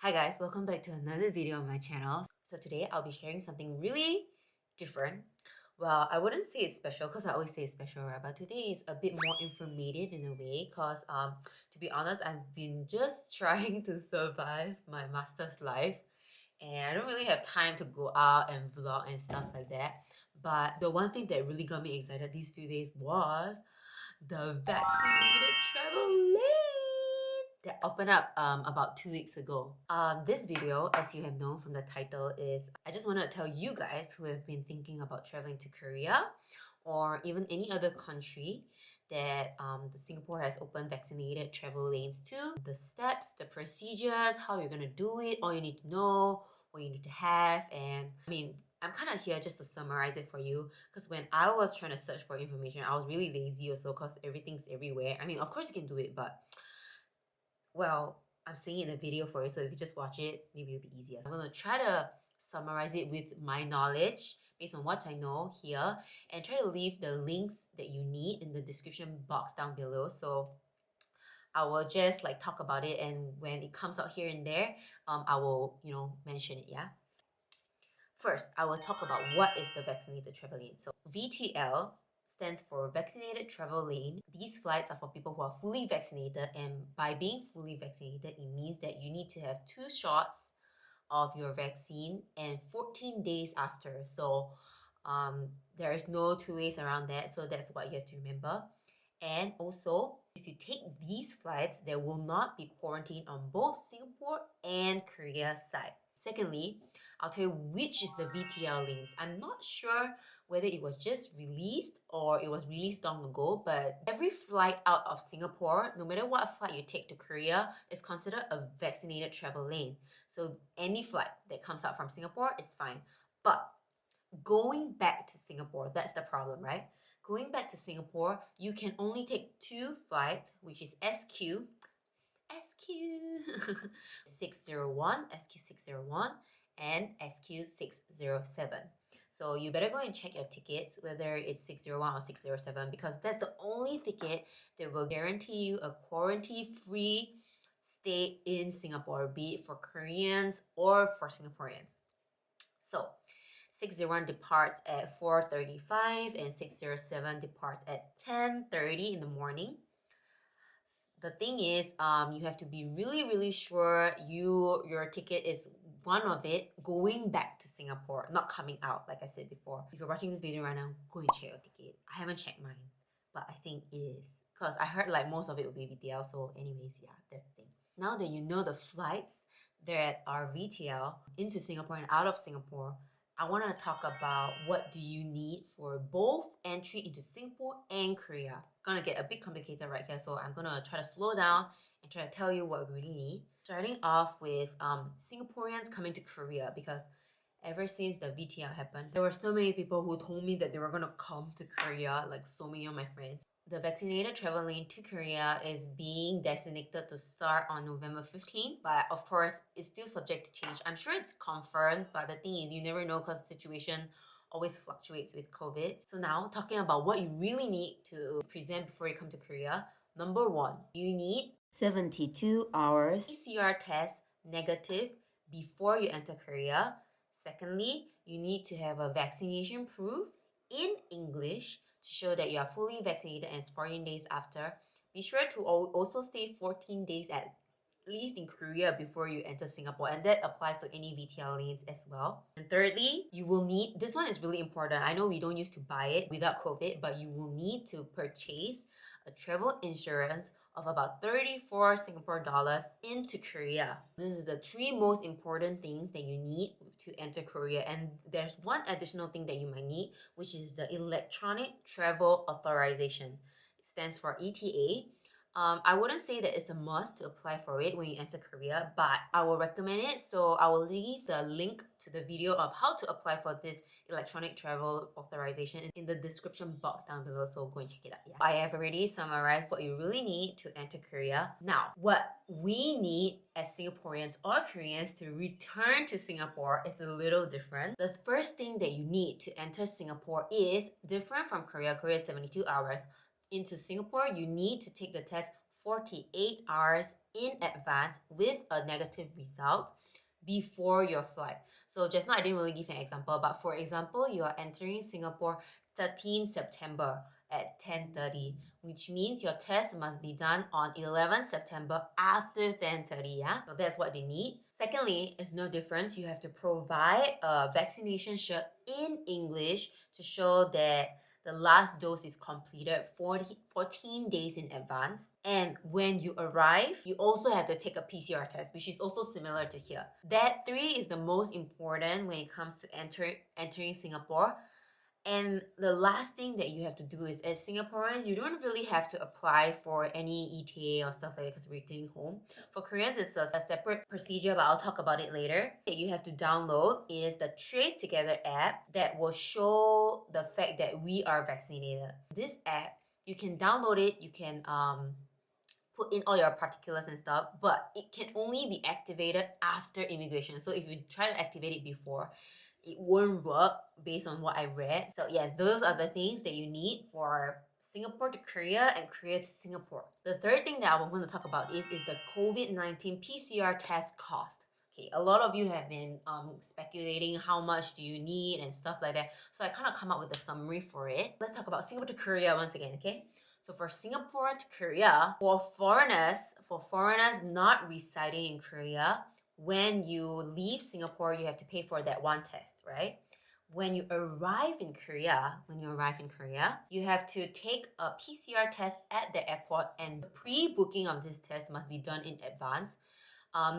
Hi guys, welcome back to another video on my channel. So today I'll be sharing something really different. Well, I wouldn't say it's special because I always say it's special, right? But today is a bit more informative in a way because to be honest, I've been just trying to survive my master's life and I don't really have time to go out and vlog and stuff like that. But the one thing that really got me excited these few days was the vaccinated travel lane that opened up about 2 weeks ago. This video, as you have known from the title, is I just want to tell you guys who have been thinking about traveling to Korea or even any other country that the Singapore has opened vaccinated travel lanes to. The steps, the procedures, how you're gonna do it, all you need to know, what you need to have, and I'm kind of here just to summarize it for you because when I was trying to search for information, I was really lazy also because everything's everywhere. Of course you can do it, but well, I'm saying it in a video for you, so if you just watch it, maybe it'll be easier. I'm gonna try to summarize it with my knowledge based on what I know here and try to leave the links that you need in the description box down below. So I will just like talk about it, and when it comes out here and there, I will mention it. Yeah. First, I will talk about what is the vaccinated travel lane. So VTL stands for Vaccinated Travel Lane. These flights are for people who are fully vaccinated, and by being fully vaccinated, it means that you need to have 2 shots of your vaccine and 14 days after. So there is no two ways around that. So that's what you have to remember. And also, if you take these flights, there will not be quarantine on both Singapore and Korea side. Secondly, I'll tell you which is the VTL lanes. I'm not sure whether it was just released or it was released long ago, but every flight out of Singapore, no matter what flight you take to Korea, is considered a vaccinated travel lane. So any flight that comes out from Singapore is fine. But going back to Singapore, that's the problem, right? Going back to Singapore, you can only take 2 flights, which is SQ 601, SQ 601, and SQ 607. So you better go and check your tickets, whether it's 601 or 607, because that's the only ticket that will guarantee you a quarantine-free stay in Singapore, be it for Koreans or for Singaporeans. So 601 departs at 4:35 and 607 departs at 10:30 in the morning. The thing is, you have to be really sure your ticket is one of it going back to Singapore, not coming out, like I said before. If you're watching this video right now, go and check your ticket. I haven't checked mine, but I think it is. Because I heard like most of it will be VTL, so anyways, yeah, that's the thing. Now that you know the flights that are VTL into Singapore and out of Singapore, I want to talk about what do you need for both entry into Singapore and Korea. Gonna get a bit complicated right here, so I'm gonna try to slow down and try to tell you what we really need. Starting off with Singaporeans coming to Korea, because ever since the VTL happened, there were so many people who told me that they were gonna come to Korea, like so many of my friends. The vaccinated travel lane to Korea is being designated to start on November 15th, but of course, it's still subject to change. I'm sure it's confirmed, but the thing is, you never know because the situation always fluctuates with COVID. So now, talking about what you really need to present before you come to Korea. Number one, you need 72 hours PCR test negative before you enter Korea. Secondly, you need to have a vaccination proof in English to show that you are fully vaccinated and it's 14 days after. Be sure to also stay 14 days at least in Korea before you enter Singapore, and that applies to any VTL lanes as well. And thirdly, you will need, this one is really important. I know we don't used to buy it without COVID, but you will need to purchase a travel insurance of about 34 Singapore dollars into Korea. This is the 3 most important things that you need to enter Korea. And there's one additional thing that you might need, which is the Electronic Travel Authorization. It stands for ETA. I wouldn't say that it's a must to apply for it when you enter Korea, but I will recommend it. So I will leave the link to the video of how to apply for this electronic travel authorization in the description box down below. So go and check it out. Yeah. I have already summarized what you really need to enter Korea. Now, what we need as Singaporeans or Koreans to return to Singapore is a little different. The first thing that you need to enter Singapore is different from Korea. Korea is 72 hours. Into Singapore, you need to take the test 48 hours in advance with a negative result before your flight. So just now I didn't really give an example, but for example, you are entering Singapore 13 September at 10:30, which means your test must be done on 11 September after 10:30, yeah? So that's what they need. Secondly, it's no difference. You have to provide a vaccination shot in English to show that the last dose is completed 14 days in advance. And when you arrive, you also have to take a PCR test, which is also similar to here. That three is the most important when it comes to entering Singapore. And the last thing that you have to do is, as Singaporeans, you don't really have to apply for any ETA or stuff like that because we're returning home. For Koreans, it's a separate procedure, but I'll talk about it later. That you have to download is the Trace Together app that will show the fact that we are vaccinated. This app, you can download it, you can put in all your particulars and stuff, but it can only be activated after immigration. So if you try to activate it before, it won't work based on what I read. So yes, those are the things that you need for Singapore to Korea and Korea to Singapore. The third thing that I want to talk about is the COVID-19 PCR test cost. Okay, a lot of you have been speculating how much do you need and stuff like that. So I kind of come up with a summary for it. Let's talk about Singapore to Korea once again, okay? So for Singapore to Korea, for foreigners not residing in Korea, when you leave Singapore, you have to pay for that one test, right? When you arrive in Korea, you have to take a PCR test at the airport, and the pre-booking of this test must be done in advance.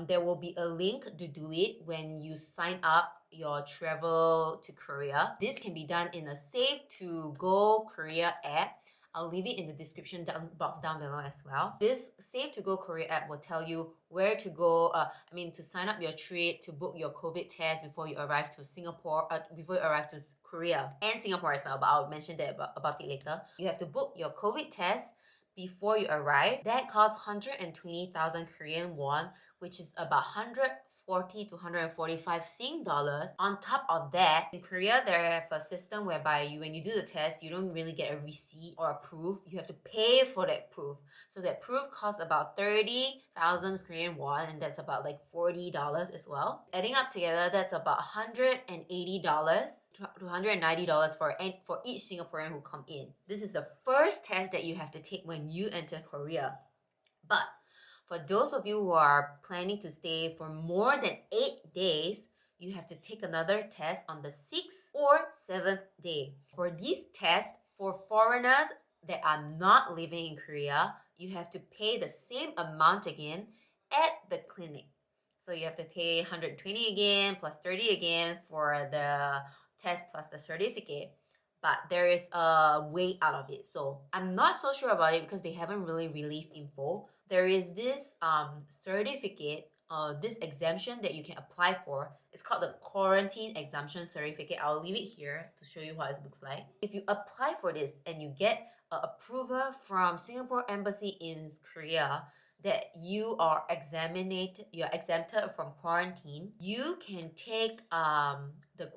There will be a link to do it when you sign up your travel to Korea. This can be done in a Safe to Go Korea app. I'll leave it in the description box down below as well. This Safe to Go Korea app will tell you where to go, to sign up your trip, to book your COVID test before you arrive to Singapore, before you arrive to Korea and Singapore as well, but I'll mention that about it later. You have to book your COVID test before you arrive. That costs 120,000 Korean won, which is about 140 to 145 Sing dollars. On top of that, in Korea, they have a system whereby when you do the test, you don't really get a receipt or a proof. You have to pay for that proof. So that proof costs about 30,000 Korean won, and that's about like $40 as well. Adding up together, that's about $180 to $190 for each Singaporean who come in. This is the first test that you have to take when you enter Korea. But for those of you who are planning to stay for more than 8 days, you have to take another test on the 6th or 7th day. For these tests, for foreigners that are not living in Korea, you have to pay the same amount again at the clinic. So you have to pay 120 again plus 30 again for the test plus the certificate. But there is a way out of it. So I'm not so sure about it because they haven't really released info. There is this certificate, this exemption that you can apply for. It's called the Quarantine Exemption Certificate. I'll leave it here to show you what it looks like. If you apply for this and you get an approval from Singapore Embassy in Korea that you are exempted from quarantine, you can take the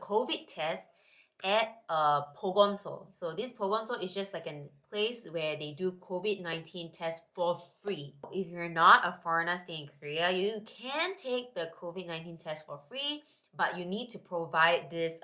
COVID test at Hansol. So this Hansol is just like a place where they do COVID-19 tests for free. If you're not a foreigner staying in Korea, you can take the COVID-19 test for free, but you need to provide this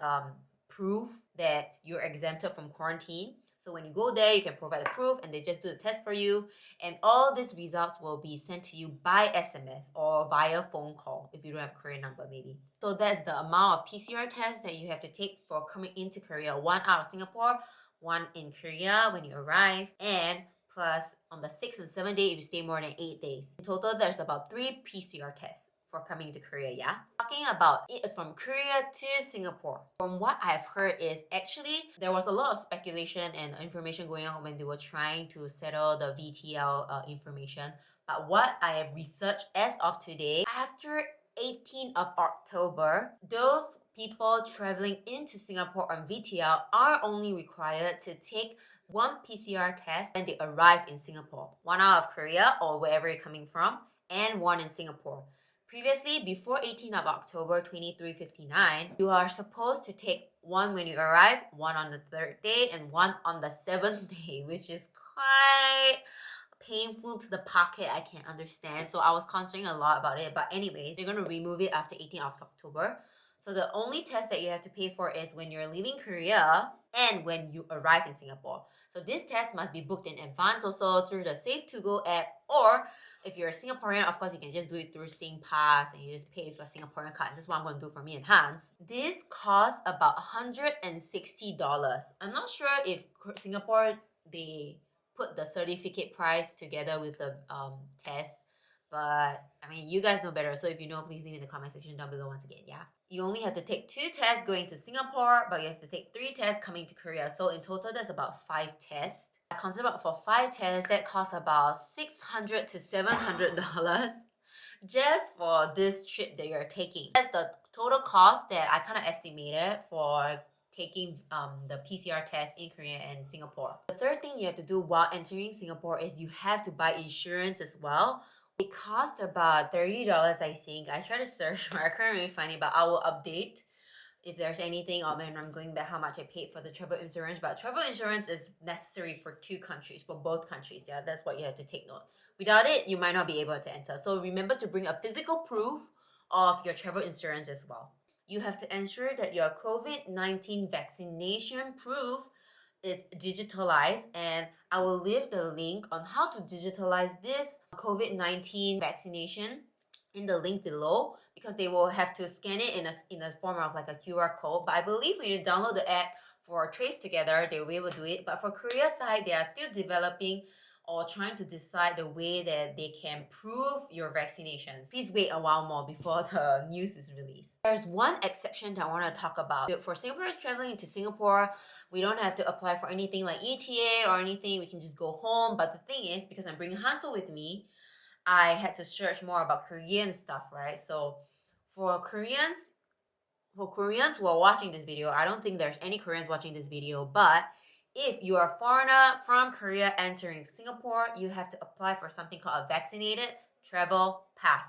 proof that you're exempted from quarantine. So when you go there, you can provide the proof and they just do the test for you. And all these results will be sent to you by SMS or via phone call if you don't have a Korean number maybe. So that's the amount of PCR tests that you have to take for coming into Korea. One out of Singapore, one in Korea when you arrive, and plus on the 6th and 7th day if you stay more than 8 days. In total, there's about 3 PCR tests for coming to Korea, yeah? Talking about it is from Korea to Singapore. From what I've heard is actually there was a lot of speculation and information going on when they were trying to settle the VTL information. But what I have researched as of today, after 18th of October, those people traveling into Singapore on VTL are only required to take one PCR test when they arrive in Singapore. One out of Korea or wherever you're coming from, and one in Singapore. Previously, before 18th of October 2359, you are supposed to take one when you arrive, one on the 3rd day, and one on the 7th day, which is quite painful to the pocket, I can understand. So I was considering a lot about it. But anyways, they're going to remove it after 18th of October. So the only test that you have to pay for is when you're leaving Korea and when you arrive in Singapore. So this test must be booked in advance also through the Safe2Go app, or if you're a Singaporean, of course, you can just do it through SingPass and you just pay with your Singaporean card. This is what I'm going to do for me and Hans. This costs about $160. I'm not sure if Singapore, they put the certificate price together with the test, but I mean, you guys know better. So if you know, please leave in the comment section down below once again, yeah? You only have to take 2 tests going to Singapore, but you have to take 3 tests coming to Korea. So in total, that's about 5 tests. I consider for 5 tests, that costs about $600 to $700 just for this trip that you're taking. That's the total cost that I kind of estimated for taking the PCR test in Korea and Singapore. The third thing you have to do while entering Singapore is you have to buy insurance as well. It cost about $30, I think. I tried to search, but I couldn't really find it, but I will update if there's anything, or when I'm going back, how much I paid for the travel insurance. But travel insurance is necessary for 2 countries, for both countries. Yeah, that's what you have to take note. Without it, you might not be able to enter. So remember to bring a physical proof of your travel insurance as well. You have to ensure that your COVID-19 vaccination proof is digitalized, and I will leave the link on how to digitalize this COVID-19 vaccination in the link below, because they will have to scan it in a form of like a QR code. But I believe when you download the app for Trace Together, they will be able to do it. But for Korea side, they are still developing or trying to decide the way that they can prove your vaccinations. Please wait a while more before the news is released. There's one exception that I want to talk about. For Singaporeans traveling to Singapore, we don't have to apply for anything like ETA or anything. We can just go home. But the thing is, because I'm bringing Hansol with me, I had to search more about Korean stuff, right? So for Koreans who are watching this video, I don't think there's any Koreans watching this video, but if you are a foreigner from Korea entering Singapore, you have to apply for something called a vaccinated travel pass.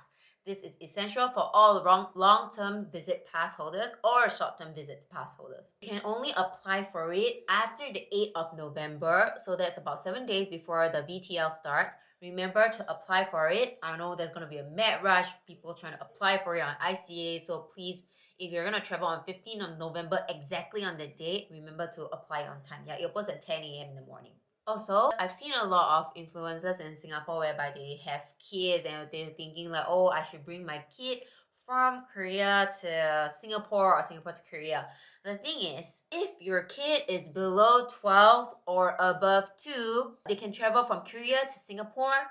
This is essential for all long-term visit pass holders or short-term visit pass holders. You can only apply for it after the 8th of November, so that's about 7 days before the VTL starts. Remember to apply for it. I know there's going to be a mad rush, people trying to apply for it on ICA, so please, if you're going to travel on 15th of November, exactly on the date, remember to apply on time. Yeah, it opens at 10 a.m. in the morning. Also, I've seen a lot of influencers in Singapore whereby they have kids and they're thinking like, oh, I should bring my kid from Korea to Singapore or Singapore to Korea. The thing is, if your kid is below 12 or above 2, they can travel from Korea to Singapore,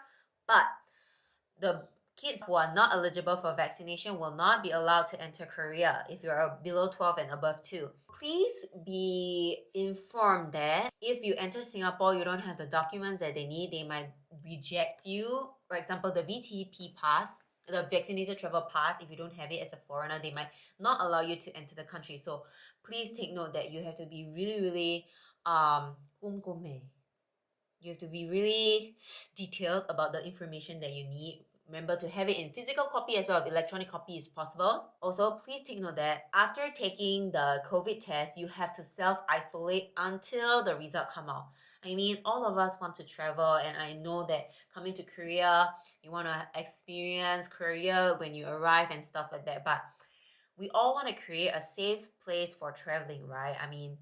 but the kids who are not eligible for vaccination will not be allowed to enter Korea if you're below 12 and above 2. Please be informed that if you enter Singapore, you don't have the documents that they need, they might reject you. For example, the VTP pass, the vaccinated travel pass, if you don't have it as a foreigner, they might not allow you to enter the country. So please take note that you have to be really 꼼꼼해. You have to be really detailed about the information that you need. Remember to have it in physical copy as well if electronic copy is possible. Also, please take note that after taking the COVID test, you have to self-isolate until the result come out. I mean, all of us want to travel, and I know that coming to Korea, you want to experience Korea when you arrive and stuff like that. But we all want to create a safe place for traveling, right? I mean,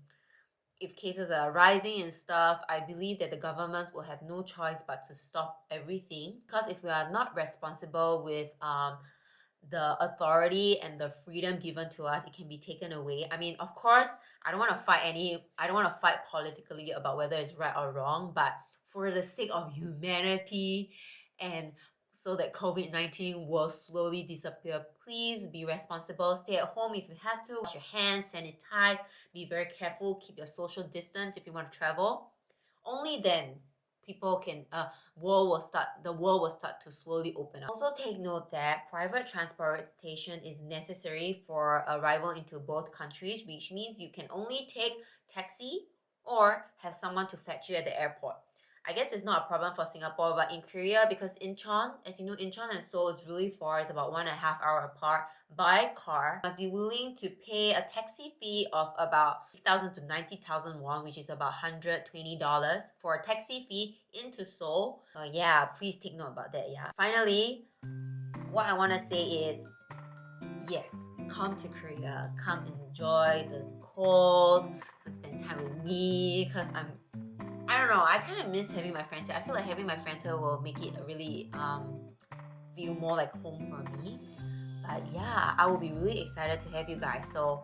if cases are rising and stuff, I believe that the governments will have no choice but to stop everything. Because if we are not responsible with the authority and the freedom given to us, it can be taken away. I mean, of course, I don't want to fight politically about whether it's right or wrong, but for the sake of humanity and so that COVID-19 will slowly disappear, please be responsible. Stay at home if you have to. Wash your hands, sanitize, be very careful, keep your social distance if you want to travel. Only then people can the world will start to slowly open up. Also take note that private transportation is necessary for arrival into both countries, which means you can only take taxi or have someone to fetch you at the airport. I guess it's not a problem for Singapore, but in Korea, because Incheon, as you know, Incheon and Seoul is really far. It's about 1.5 hours apart by car. You must be willing to pay a taxi fee of about 8,000 to 90,000 won, which is about $120 for a taxi fee into Seoul. Yeah, please take note about that. Yeah. Finally, what I want to say is, yes, come to Korea. Come enjoy this cold. Come spend time with me, because I don't know, I kind of miss having my friends here. I feel like having my friends here will make it really feel more like home for me. But yeah, I will be really excited to have you guys. So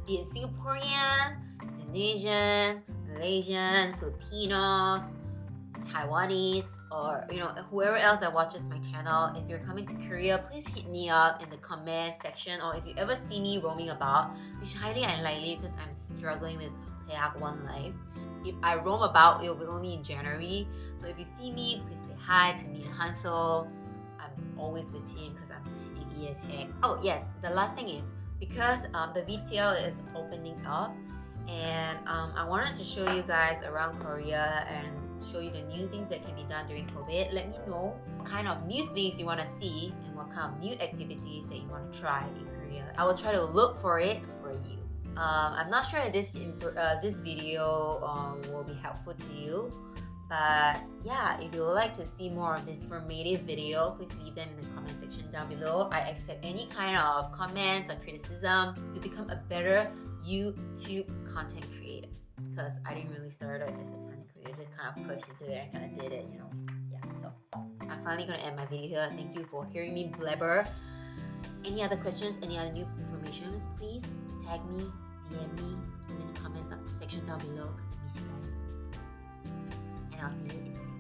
be it Singaporean, Indonesian, Malaysian, Filipinos, Taiwanese, or whoever else that watches my channel, if you're coming to Korea, please hit me up in the comment section, or if you ever see me roaming about, which is highly unlikely because I'm struggling with Hayak One Life. If I roam about, it will be only in January. So if you see me, please say hi to me and Hansol. I'm always with him because I'm sticky as heck. Oh yes, the last thing is, because the VTL is opening up, and I wanted to show you guys around Korea and show you the new things that can be done during COVID. Let me know what kind of new things you want to see and what kind of new activities that you want to try in Korea. I will try to look for it for you. I'm not sure if this video will be helpful to you, but yeah, if you would like to see more of this informative video, please leave them in the comment section down below. I accept any kind of comments or criticism to become a better YouTube content creator, because I didn't really start out as a content creator, just kind of pushed into it and kind of did it, Yeah, so I'm finally gonna end my video here. Thank you for hearing me blabber. Any other questions, any other new information, please tag me, DM me in the comments section down below, because I miss you guys. And I'll see you in the next